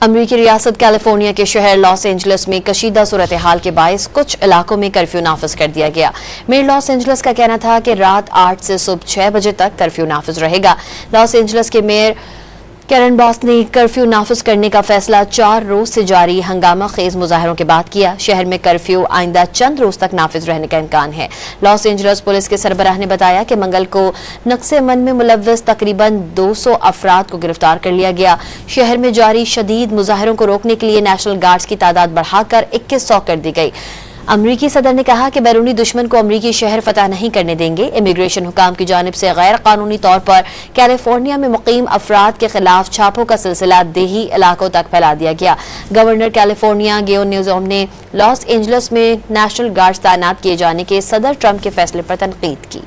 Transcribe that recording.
अमरीकी रियासत कैलिफोर्निया के शहर लॉस एंजलिस में कशीदा सूरत हाल के बायस कुछ इलाकों में कर्फ्यू नाफिज कर दिया गया। मेयर लॉस एंजलिस का कहना था कि रात 8 से सुबह 6 बजे तक कर्फ्यू नाफिज रहेगा। लॉस एंजलिस के मेयर कैरन बॉस ने कर्फ्यू नाफिज करने का फैसला 4 रोज से जारी हंगामा खेज मुजाहरों के बाद किया। शहर में कर्फ्यू आइंदा चंद रोज तक नाफिज रहने का इम्कान है। लॉस एंजलिस पुलिस के सरबराह ने बताया कि मंगल को नक्से अमन में मुलव्वस तकरीबन 200 अफराद को गिरफ्तार कर लिया गया। शहर में जारी शदीद मुजाहरों को रोकने के लिए नेशनल गार्ड्स की तादाद बढ़ाकर 2100 कर दी गई। अमरीकी सदर ने कहा कि बैरूनी दुश्मन को अमरीकी शहर फतह नहीं करने देंगे। इमिग्रेशन हुकाम की जानिब से गैर कानूनी तौर पर कैलिफोर्निया में मुकीम अफराद के खिलाफ छापों का सिलसिला देही इलाकों तक फैला दिया गया। गवर्नर कैलिफोर्निया गेविन न्यूसोम ने लॉस एंजलिस में नेशनल गार्ड्स तैनात किए जाने के सदर ट्रंप के फैसले पर तनकीद की।